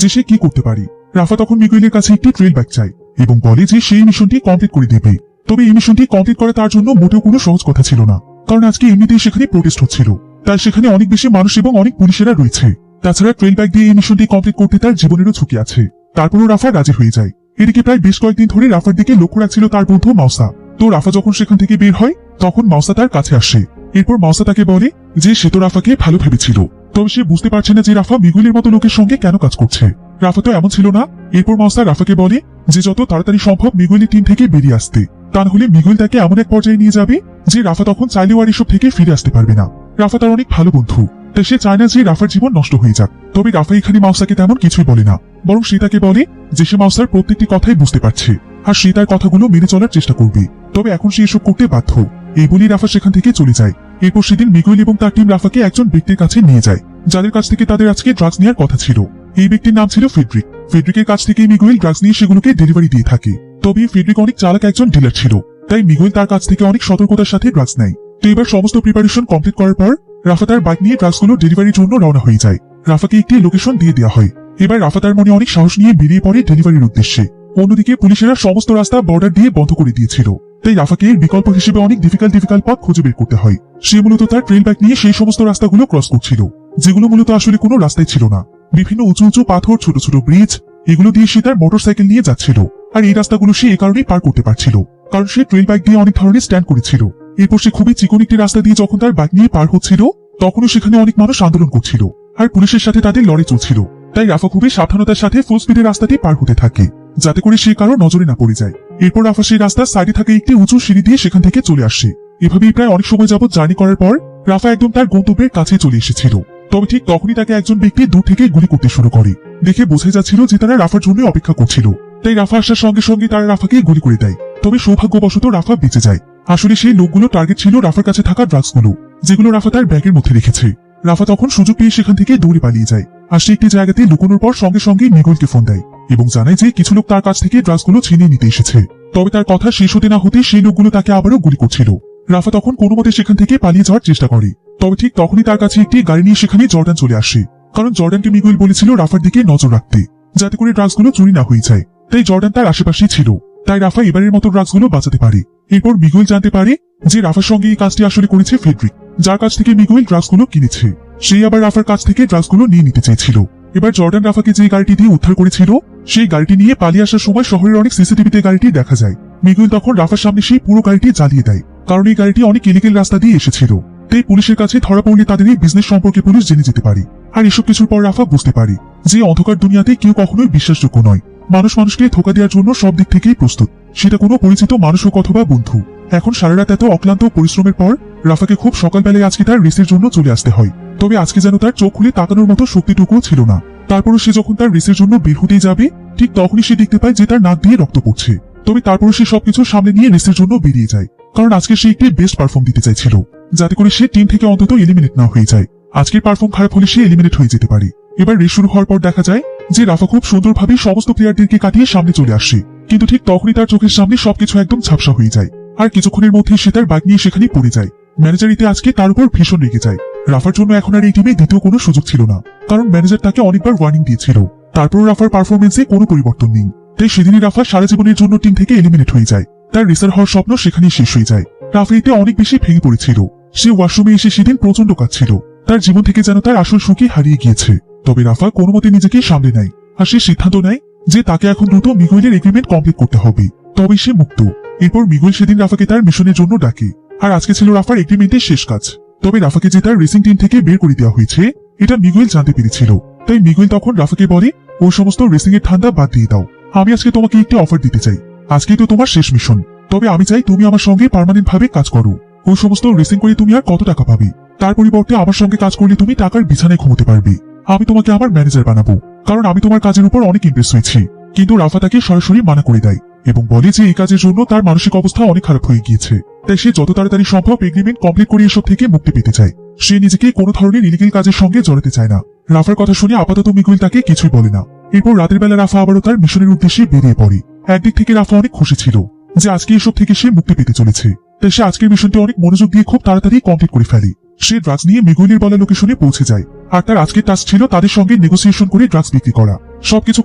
যে সে কি করতে পারে। রাফা তখন মিগুয়েলের কাছে একটি ট্রেল বাইক চায় এবং বলে যে সেই মিশনটি কমপ্লিট করে দেবে। তবে এই মিশনটি কমপ্লিট করা তার জন্য মোটেও কোনো সহজ কথা ছিল না, কারণ আজকে এমনিতেই সেখানে প্রোটেস্ট হচ্ছিল। তাই সেখানে অনেক বেশি মানুষ এবং অনেক পুলিশেরা রয়েছে। তাছাড়া ট্রেল বাইক দিয়ে এই মিশনটি কমপ্লিট করতে তার জীবনেরও ঝুঁকি আছে। তারপরও রাফা রাজি হয়ে যায়। এদিকে প্রায় বেশ কয়েকদিন ধরে রাফার দিকে লক্ষ্য রাখছিল তার বন্ধু মাউসা। তো রাফা যখন সেখান থেকে বের হয় তখন মাউসা তার কাছে আসে। এরপর মাউসা তাকে বলে যে সে তো রাফাকে ভালো ভেবেছিল, তবে সে বুঝতে পারছে না যে রাফা মিগুয়েলের মতো লোকের সঙ্গে কেন কাজ করছে। রাফা তো এমন ছিল না। এরপর মাউসা রাফাকে বলে যে যত তাড়াতাড়ি সম্ভব মিগুয়েলের টিম থেকে বেরিয়ে আসতে, তা না হলে মিগুয়েল তাকে এমন এক পর্যায়ে নিয়ে যাবে যে রাফা তখন চাইলেও আর এসব থেকে ফিরে আসতে পারবে না। রাফা তার অনেক ভালো বন্ধু, তাই সে চায় না যে রাফার জীবন নষ্ট হয়ে যাক। তবে রাফা এখানে মাউসাকে তেমন কিছুই বলে না, বরং সে তাকে বলে যে সে মাউসার প্রত্যেকটি কথাই বুঝতে পারছে আর সে তার কথাগুলো মেনে চলার চেষ্টা করবে। তবে এখন সে এসব করতে বাধ্য। এই বলেই রাফা সেখান থেকে চলে যায়। এরপর সেদিন মিগুয়েল এবং তার টিম রাফাকে একজন ব্যক্তির কাছে নিয়ে যায় যাদের কাছ থেকে তাদের আজকে ড্রাগস নেওয়ার কথা ছিল। এই ব্যক্তির নাম ছিল ফ্রেডরিক। ফেডরিকের কাছ থেকে মিগুয়েল ড্রাগস নিয়ে সেগুলোকে ডেলিভারি দিয়ে থাকে। তবে ফেডরিক অনেক চালাক একজন ডিলার ছিল, তাই মিগুয়েল তার কাছ থেকে অনেক সতর্কতার সাথে ড্রাগস নেয়। তো এবার সমস্ত প্রিপারেশন কমপ্লিট করার পর রাফা তার বাইক নিয়ে ড্রাগসগুলো ডেলিভারির জন্য রওনা হয়ে যায়। রাফাকে একটি লোকেশন দিয়ে দেওয়া হয়। এবার রাফা তার মনে অনেক সাহস নিয়ে বেরিয়ে পড়ে ডেলিভারির উদ্দেশ্যে। অন্যদিকে পুলিশেরা সমস্ত রাস্তা বর্ডার দিয়ে বন্ধ করে দিয়েছিল, তাই রাফাকে এর বিকল্প হিসেবে অনেক ডিফিকাল্ট পথ খুঁজে বের করতে হয়। সে মূলত তার ট্রেল বাইক নিয়ে সেই সমস্ত রাস্তাগুলো ক্রস করছিল, যেগুলো মূলত আসলে কোনো রাস্তায় ছিল না। বিভিন্ন উঁচু উঁচু পাথর, ছোট ছোট ব্রিজ, এগুলো দিয়ে সে তার মোটরসাইকেল নিয়ে যাচ্ছিল। আর এই রাস্তাগুলো সে এ কারণেই পার করতে পারছিল, কারণ সে ট্রেল বাইক দিয়ে অনেক ধরনের স্ট্যান্ড করেছিল। এরপর সে খুবই চিকন একটি রাস্তা দিয়ে যখন তার বাইক নিয়ে পার হচ্ছিল, তখনও সেখানে অনেক মানুষ আন্দোলন করছিল আর পুলিশের সাথে তাদের লড়াই চলছিল। তাই রাফা খুবই সাবধানতার সাথে ফুল স্পিডে রাস্তাটি পার হতে থাকে, যাতে করে সে কারো নজরে না পড়ে যায়। এরপর রাফা সেই রাস্তার সাইডে থাকে একটি উঁচু সিঁড়ি দিয়ে সেখান থেকে চলে আসে। এভাবেই প্রায় অনেক সময় যাবত জার্নি করার পর রাফা একদম তার গন্তব্যের কাছে চলে এসেছিল। তবে ঠিক তখনই তাকে একজন ব্যক্তি দূর থেকে গুলি করতে শুরু করে। দেখে বোঝা যাচ্ছিল যে তারা রাফার জন্য অপেক্ষা করছিল, তাই রাফা আসার সঙ্গে সঙ্গে তারা রাফাকে গুলি করে দেয়। তবে সৌভাগ্যবশত রাফা বেঁচে যায়। আসলে সেই লোকগুলো টার্গেট ছিল রাফার কাছে থাকা ড্রাগসগুলো, যেগুলো রাফা তার ব্যাগের মধ্যে রেখেছে। রাফা তখন সুযোগ পেয়ে সেখান থেকে দৌড়ে পালিয়ে যায়। আর সে একটি জায়গাতে লুকোনোর পর সঙ্গে সঙ্গে মিগুয়েলকে ফোন দেয় এবং জানায় যে কিছু লোক তার কাছ থেকে ড্রাগসগুলো ছিনিয়ে নিতে এসেছে। তবে তার কথা শেষ হতে না হতে সেই লোকগুলো তাকে আবারও গুলি করছিল। রাফা তখন কোনো মতে সেখান থেকে পালিয়ে যাওয়ার চেষ্টা করে। তবে ঠিক তখনই তার কাছে একটি গাড়ি নিয়ে সেখানে জর্ডান চলে আসে, কারণ জর্ডানকে মিগুয়েল বলেছিল রাফার দিকে নজর রাখতে, যাতে করে ড্রাগসগুলো চুরি না হয়ে যায়। তাই জর্ডান তার আশেপাশেই ছিল, তাই রাফা এবারের মতো ড্রাগসগুলো বাঁচাতে পারে। এরপর মিগুয়েল জানতে পারে যে রাফার সঙ্গে এই কাজটি আসলে করেছে ফেডরিক, যার কাছ থেকে মিগুয়েল ড্রাগসগুলো কিনেছে। সেই আবার রাফার কাছ থেকে ড্রাগসগুলো নিয়ে নিতে চেয়েছিল। এবার জর্ডান রাফাকে যে গাড়িটি দিয়ে উদ্ধার করেছিল, সেই গাড়িটি নিয়ে পালিয়ে আসার সময় শহরের অনেক সিসিটিভিতে গাড়িটি দেখা যায়। মিগুয়েল তখন রাফার সামনে সেই পুরো গাড়িটি জ্বালিয়ে দেয়, কারণ এই গাড়িটি অনেক ইলিগেল রাস্তা দিয়ে এসেছিল। তাই পুলিশের কাছে ধরা পড়লে তাদের এই বিজনেস সম্পর্কে পুলিশ জেনে যেতে পারে। আর এসব কিছুর পর রাফা বুঝতে পারে যে অন্ধকার দুনিয়াতে কেউ কখনোই বিশ্বাসযোগ্য নয়। মানুষ মানুষকে ধোঁকা দেওয়ার জন্য সব দিক থেকেই প্রস্তুত, সেটা কোনো পরিচিত মানুষ হোক অথবা বন্ধু। এখন সারা রাত এত অক্লান্ত পরিশ্রমের পর রাফাকে খুব সকালবেলায় আজকে তার রেসের জন্য চলে আসতে হয়। তবে আজকে যেন তার চোখ খুলে তাকানোর মতো শক্তিটুকুও ছিল না। তারপরও সে যখন তার রেসের জন্য বের হতেই যাবে, ঠিক তখনই সে দেখতে পায় যে তার নাক দিয়ে রক্ত পড়ছে। তবে তারপরও সে সবকিছু সামনে নিয়ে রেসের জন্য বেরিয়ে যায়, কারণ আজকে সে একটি বেস্ট পারফর্ম দিতে চাইছিল, যাতে করে সে টিম থেকে অন্তত এলিমিনেট না হয়ে যায়। আজকের পারফর্ম খারাপ হলে সে এলিমিনেট হয়ে যেতে পারে। এবার রেস শুরু হওয়ার পর দেখা যায় যে রাফা খুব সুন্দরভাবে সমস্ত প্লেয়ারদেরকে কাটিয়ে সামনে চলে আসে, কিন্তু ঠিক তখনই তার চোখের সামনে সবকিছু একদম ঝাপসা হয়ে যায়। আর কিছুক্ষণের মধ্যে সে তার বাইক নিয়ে সেখানে পড়ে যায়। ম্যানেজার এতে আজকে তার উপর ভীষণ রেগে যায়। রাফার জন্য এখন আর এই টিমে দ্বিতীয় কোনো সুযোগ ছিল না, কারণ ম্যানেজার তাকে অনেকবার ওয়ার্নিং দিয়েছিল। তারপর রাফার পারফরমেন্সে কোনো পরিবর্তন নেই, তাই সেদিনই রাফা সারা জীবনের জন্য টিম থেকে এলিমিনেট হয়ে যায়। তার রেসার হওয়ার স্বপ্ন সেখানেই শেষ হয়ে যায়। রাফা এতে অনেক বেশি ভেঙে পড়েছিল। সে ওয়াশরুমে এসে সেদিন প্রচন্ড কাঁদছিল, তার জীবন থেকে যেন তার আসল সুখী হারিয়ে গিয়েছে। তবে রাফা কোনো মতে নিজেকে সামলে নেয়, আর সে সিদ্ধান্ত নেয় যে তাকে এখন দ্রুত মিগুয়েলের এগ্রিমেন্ট কমপ্লিট করতে হবে, তবে সে মুক্ত। এরপর মিগুয়েল সেদিন রাফাকে তার মিশনের জন্য ডাকে, আর আজকে ছিল রাফার এগ্রিমেন্টের শেষ কাজ। তবে রাফাকে যে তার রেসিং টিম থেকে বের করে দেওয়া হয়েছে, এটা মিগুয়েল জানতে পেরেছিল। তাই মিগুয়েল তখন রাফাকে বলে, ওই সমস্ত রেসিং এর ঠান্ডা বাদ দিয়ে দাও। আমি আজকে তোমাকে একটি অফার দিতে চাই। আজকেই তো তোমার শেষ মিশন, তবে আমি চাই তুমি আমার সঙ্গে পার্মানেন্ট ভাবে কাজ করো। ওই সমস্ত রেসিং করে তুমি আর কত টাকা পাবে? তার পরিবর্তে আমার সঙ্গে কাজ করলে তুমি টাকার বিছানায় ঘুমোতে পারবে। আমি তোমাকে আমার ম্যানেজার বানাবো, কারণ আমি তোমার কাজের উপর অনেক ইমপ্রেস হয়েছি। কিন্তু রাফা তাকে সরাসরি মানা করে দেয় এবং বলে যে এই কাজের জন্য তার মানসিক অবস্থা অনেক খারাপ হয়ে গিয়েছে, তাই সে যত তাড়াতাড়ি সম্ভব এগ্রিমেন্ট কমপ্লিট করে এসব থেকে মুক্তি পেতে চায়। সে নিজেকে কোনো ধরনের ইলিগেল কাজের সঙ্গে জড়াতে চায় না। রাফার কথা শুনে আপাতত মিগুয়েল তাকে কিছুই বলে না। এরপর রাতের বেলা রাফা আবারও তার মিশনের উদ্দেশ্যে বেরিয়ে পড়ে। একদিক থেকে রাফা অনেক খুশি ছিল যে আজকে এসব থেকে সে মুক্তি পেতে চলেছে, তাই সে আজকের মিশনটি অনেক মনোযোগ দিয়ে খুব তাড়াতাড়ি কমপ্লিট করে ফেলে। সে ড্রাগস নিয়ে মিগুয়েলের বলা লোকেশনে পৌঁছে যায়, আর তার আজকের টাস্ক ছিল তাদের সঙ্গে নেগোসিয়েশন করে ড্রাগস বিক্রি করা। সবকিছু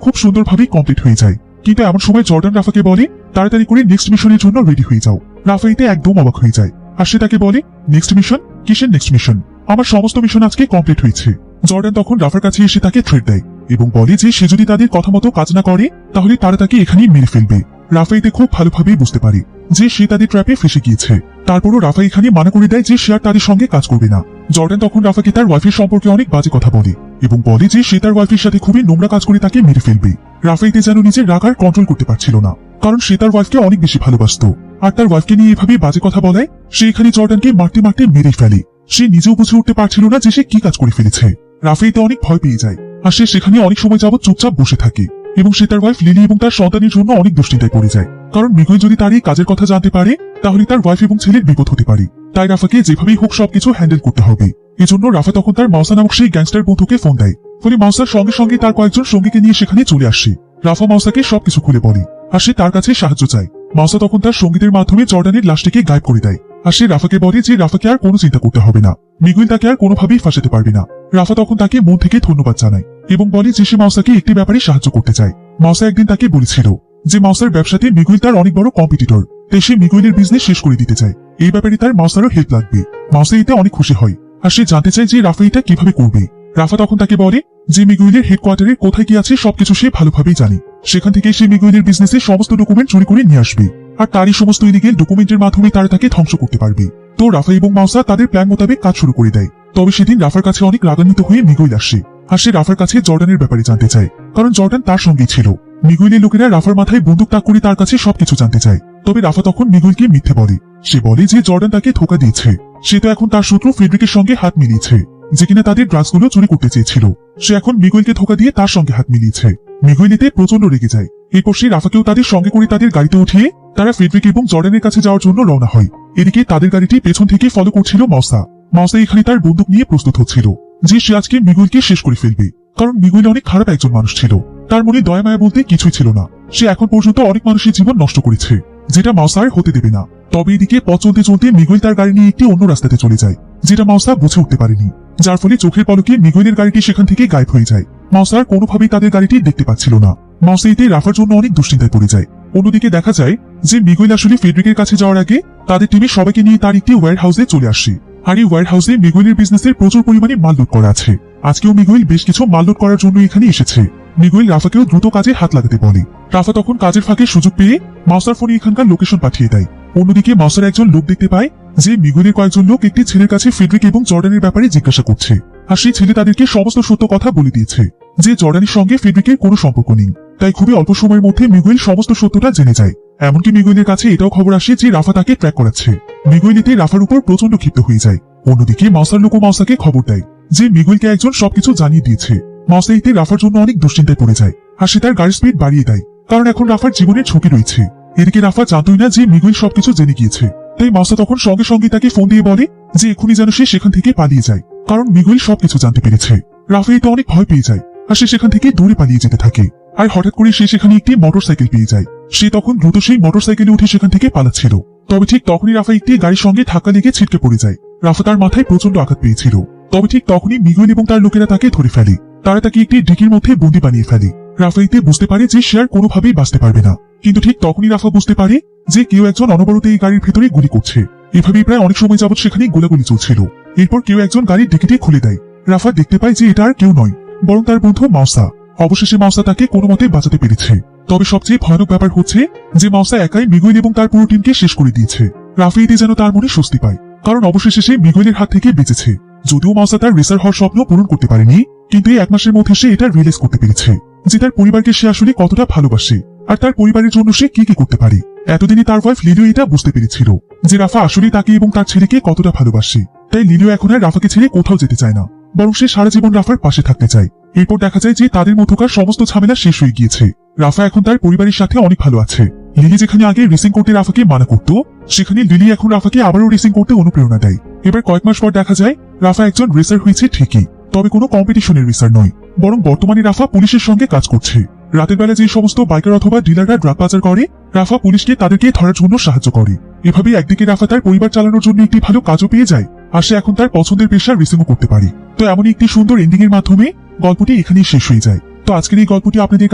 খুব সুন্দরভাবে কমপ্লিট হয়ে যায়, কিন্তু এমন সময় জর্ডান রাফাকে বলে, তাড়াতাড়ি করে নেক্সট মিশনের জন্য রেডি হয়ে যাও। রাফা এতে একদম অবাক হয়ে যায়, আর সে তাকে বলে, নেক্সট মিশন? কিসের নেক্সট মিশন? আমার সমস্ত মিশন আজকে কমপ্লিট হয়েছে। জর্ডান তখন রাফার কাছে এসে তাকে থ্রেট দেয় এবং বলে যে সে যদি তাদের কথা মতো কাজ না করে তাহলে তারা তাকে এখানেই মেরে ফেলবে। রাফা এতে খুব ভালোভাবেই বুঝতে পারে যে সে তাদের ট্র্যাপে ফেসে গিয়েছে। তারপরও রাফা এখানে মানা করে দেয় যে সে আর তাদের সঙ্গে কাজ করবে না। জর্ডান তখন রাফাকে তার ওয়াইফের সম্পর্কে অনেক বাজে কথা বলে এবং বলে যে সে তার ওয়াইফের সাথে খুবই নোংরা কাজ করে তাকে মেরে ফেলবে। রাফা এতে যেন নিজের রাগ আর কন্ট্রোল করতে পারছিল না, কারণ সে তার ওয়াইফকে অনেক বেশি ভালোবাসত। আর তার ওয়াইফকে নিয়ে এভাবে বাজে কথা বলায় সে এখানে জর্ডানকে মারতে মারতে মেরে ফেলে। সে নিজেও বুঝে উঠতে পারছিল না যে সে কি কাজ করে ফেলেছে। রাফা এতে অনেক ভয় পেয়ে যায়, আর সে সেখানে অনেক সময় যাবত চুপচাপ বসে থাকে এবং সে তার ওয়াইফ লিলি এবং তার সন্তানের জন্য অনেক দুশ্চিন্তায় পড়ে যায়, কারণ মিগুয়েল যদি তার এই কাজের কথা জানতে পারে তাহলে তার ওয়াইফ এবং ছেলের বিপদ হতে পারে। তাই রাফাকে যেভাবেই হোক সবকিছু হ্যান্ডেল করতে হবে। এজন্য রাফা তখন তার মাওসা নামক সেই গ্যাংস্টার বন্ধুকে ফোন দেয় ফলে মাউসার সঙ্গে সঙ্গে তার কয়েকজন সঙ্গীকে নিয়ে সেখানে চলে আসে। রাফা মাউসাকে সবকিছু খুলে বলে আর সে তার কাছে সাহায্য চায়। মাউসা তখন তার সঙ্গীদের মাধ্যমে জর্ডানের লাশটিকে গায়েব করে দেয় আর সে রাফাকে বলে যে রাফাকে আর কোনো চিন্তা করতে হবে না, মিগুয়েল তাকে আর কোনোভাবেই ফাঁসাতে পারবে না। রাফা তখন তাকে মন থেকে ধন্যবাদ জানায় এবং বলে যে সে মাউসাকে একটি ব্যাপারে সাহায্য করতে চায়। মাউসা একদিন তাকে বলেছিল যে মাউসার ব্যবসাতে মিগুয়েল তার অনেক বড় কম্পিটিটর, তাই সে মিগুয়েলের বিজনেস শেষ করে দিতে চায়। এই ব্যাপারে তার মাউসারও হেল্প লাগবে। মাউসা এতে অনেক খুশি হয় আর সে জানতে চায় যে রাফা এটা কিভাবে করবে। রাফা তখন তাকে বলে যে মিগুয়েলের হেডকোয়ার্টারে কোথায় কি আছে সবকিছু সে ভালোভাবেই জানে, সেখান থেকে সে মিগুয়েলের বিজনেসের সমস্ত ডকুমেন্ট চুরি করে নিয়ে আসবে আর তারই সমস্ত ইলিগেল ডকুমেন্টের মাধ্যমে তারা তাকে ধ্বংস করতে পারবে। তো রাফা এবং মাউসা তাদের প্ল্যান মোতাবেক কাজ শুরু করে দেয়। তবে সেদিন রাফার কাছে অনেক রাগান্বিত হয়ে মিগুয়েল আসে আর সে রাফার কাছে জর্ডানের ব্যাপারে জানতে চায়, কারণ জর্ডান তার সঙ্গেই ছিল। মিগুয়েলের লোকেরা রাফার মাথায় বন্দুক তাক করে তার কাছে সবকিছু জানতে চায়। তবে রাফা তখন মিগুয়েলকে মিথ্যে বলে। সে বলে যে জর্ডান তাকে ধোঁকা দিয়েছে, সে তো এখন তার শত্রু ফ্রেডরিকের সঙ্গে হাত মিলিয়েছে, যে কিনা তাদের ড্রাগসগুলো চুরি করতে চেয়েছিল। সে এখন মিগুয়েলকে ধোঁকা দিয়ে তার সঙ্গে হাত মিলিয়েছে। মিগুয়েল এতে প্রচন্ড রেগে যায়। এরপর সে রাফাকেও তাদের সঙ্গে করে তাদের গাড়িতে উঠিয়ে তারা ফ্রেডরিক এবং জর্ডানের কাছে যাওয়ার জন্য রওনা হয়। এদিকে তাদের গাড়িটি পেছন থেকে ফলো করছিল মাউসা। মাউসা এখানে তার বন্দুক নিয়ে প্রস্তুত হচ্ছিল যে সে আজকে মিগুয়েলকে শেষ করে ফেলবে, কারণ মিগুয়েল অনেক খারাপ একজন মানুষ ছিল। তার মনে দয়া মায়া বলতে কিছুই ছিল না। সে এখন পর্যন্ত অনেক মানুষের জীবন নষ্ট করেছে, যেটা মাউসা আর হতে দেবে না। তবে এদিকে পথ চলতে চলতে মিগুয়েল তার গাড়ি নিয়ে একটি অন্য রাস্তাতে চলে যায়, যেটা মাউসা বুঝে উঠতে পারেনি, যার ফলে চোখের পলকে মিগুয়েলের গাড়িটি সেখান থেকে গায়েব হয়ে যায়। মাউসা আর কোনোভাবেই তাদের গাড়িটি দেখতে পাচ্ছিল না। মাউসা এতে রাফার জন্য অনেক দুশ্চিন্তায় পড়ে যায়। অন্যদিকে দেখা যায় যে মিগুয়েল আসলে ফ্রেডরিকের কাছে যাওয়ার আগে তাদের টিমে সবাইকে নিয়ে তার একটি ওয়্যার হাউসে চলে আসে। আর এই ওয়্যার হাউসে মিগুয়েলের বিজনেসের প্রচুর পরিমাণে মাল লোড করা আছে। আজকেও মিগুয়েল বেশ কিছু মাল লোড করার জন্য এখানে এসেছে। মিগুয়েল রাফাকেও দ্রুত কাজে হাত লাগাতে বলে। রাফা তখন কাজের ফাঁকে সুযোগ পেয়ে মাউসার ফোনে এখানকার লোকেশন পাঠিয়ে দেয়। অন্যদিকে মাউসার একজন লোক দেখতে পায় যে মিগুয়েলের কয়েকজন লোক একটি ছেলের কাছে ফ্রেডরিক এবং জর্ডানের ব্যাপারে জিজ্ঞাসা করছে, আর সেই ছেলে তাদেরকে সমস্ত সত্য কথা বলে দিয়েছে যে জর্ডানের সঙ্গে ফ্রেডরিকের কোনো সম্পর্ক নেই। তাই খুবই অল্প সময়ের মধ্যে মিগুয়েল সমস্ত সত্যটা জেনে যায়। এমনকি মিগুয়েলের কাছে এটাও খবর আসে যে রাফা তাকে ট্র্যাক করাচ্ছে। মিগুয়েল এতে রাফার উপর প্রচন্ড ক্ষিপ্ত হয়ে যায়। অন্যদিকে মাউসার লোকও মাউসাকে খবর দেয় যে মিগুয়েলকে একজন সবকিছু জানিয়ে দিয়েছে। মাউসা এতে রাফার জন্য অনেক দুশ্চিন্তায় পড়ে যায় আর সে তার গাড়ির স্পিড বাড়িয়ে দেয়, কারণ এখন রাফার জীবনের ঝুঁকি রয়েছে। এদিকে রাফা জানতই না যে মিগুয়েল সবকিছু জেনে গিয়েছে। তাই মাউসা তখন সঙ্গে সঙ্গে তাকে ফোন দিয়ে বলে যে এখনই যেন সে সেখান থেকে পালিয়ে যায়, কারণ মিগুয়েল সবকিছু জানতে পেরেছে। রাফা এতে অনেক ভয় পেয়ে যায় আর সে সেখান থেকে দূরে পালিয়ে যেতে থাকে। আর হঠাৎ করে সে সেখানে একটি মোটরসাইকেল পেয়ে যায়। সে তখন দ্রুত সেই মোটরসাইকেলে উঠে সেখান থেকে পালাচ্ছিল। তবে ঠিক তখনই রাফা একটি গাড়ির সঙ্গে ধাক্কা লেগে ছিটকে পড়ে যায়। রাফা তার মাথায় প্রচন্ড আঘাত পেয়েছিল। তবে ঠিক তখনই মিগুয়েল এবং তার লোকেরা তাকে ধরে ফেলে। তারা তাকে একটি ডিকির মধ্যে বন্দি বানিয়ে ফেলে। রাফা এতে বুঝতে পারে যে সে আর কোনোভাবেই বাঁচতে পারবে না। কিন্তু ঠিক তখনই রাফা বুঝতে পারে যে কেউ একজন অনবরত এই গাড়ির ভেতরে গুলি করছে। এভাবেই প্রায় অনেক সময় যাবত সেখানে গোলাগুলি চলছিল। এরপর কেউ একজন গাড়ির ডিকিটি খুলে দেয়। রাফা দেখতে পায় যে এটা আর কেউ নয়, বরং তার বন্ধু মাউসা। অবশেষে মাউসা তাকে কোনো মতে বাঁচাতে পেরেছে। তবে সবচেয়ে ভয়ানক ব্যাপার হচ্ছে যে মাউসা একাই মিগুয়েল এবং তার পুরো টিমকে শেষ করে দিয়েছে। রাফা এতে যেন তার মনে স্বস্তি পায়, কারণ অবশেষে সে মিগুয়েলের হাত থেকে বেঁচেছে। যদিও মাউসা তার রেসার হওয়ার স্বপ্ন পূরণ করতে পারেনি, কিন্তু এই 1 মাসের মধ্যে সে এটা রিয়েলাইজ করতে পেরেছে যে তার পরিবারকে সে আসলে কতটা ভালোবাসে আর তার পরিবারের জন্য সে কি কি করতে পারে। এতদিনে তার ওয়াইফ লিলিও এটা বুঝতে পেরেছিল যে রাফা আসলে তাকে এবং তার ছেলেকে কতটা ভালোবাসে। তাই লিলিও এখন আর রাফাকে ছেড়ে কোথাও যেতে চায় না, বরং সে সারা জীবন রাফার পাশে থাকতে চায়। এরপর দেখা যায় যে তাদের মধ্যকার সমস্ত ঝামেলা শেষ হয়ে গিয়েছে। রাফা এখন তার পরিবারের সাথে অনেক ভালো আছে। লিলি যেখানে আগে রেসিং করতে রাফাকে মানা করত, সেখানে লিলি এখন রাফাকে আবারও রেসিং করতে অনুপ্রেরণা দেয়। এবার কয়েক মাস পর দেখা যায় রাফা একজন রেসার হয়েছে ঠিকই, তবে কোনো কম্পিটিশনের রেসার নয়, বরং বর্তমানে রাফা পুলিশের সঙ্গে কাজ করছে। রাতের বেলা যে সমস্ত বাইকার অথবা ডিলাররা ড্রাগ পাচার করে, রাফা পুলিশকে তাদেরকে ধরার জন্য সাহায্য করে। এভাবে একদিকে রাফা তার পরিবার চালানোর জন্য একটি ভালো কাজও পেয়ে যায়, আর সে এখন তার পছন্দের পেশা রেসিংও করতে পারে। তো এমনই একটি সুন্দর এন্ডিং এর মাধ্যমে গল্পটি এখানেই শেষ হয়ে যায়। তো আজকের এই গল্পটি আপনাদের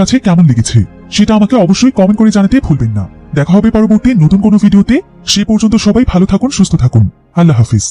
কাছে কেমন লেগেছে সেটা আমাকে অবশ্যই কমেন্ট করে জানাতে ভুলবেন না। দেখা হবে পরবর্তী নতুন কোনো ভিডিওতে। সে পর্যন্ত সবাই ভালো থাকুন, সুস্থ থাকুন। আল্লাহ হাফিজ।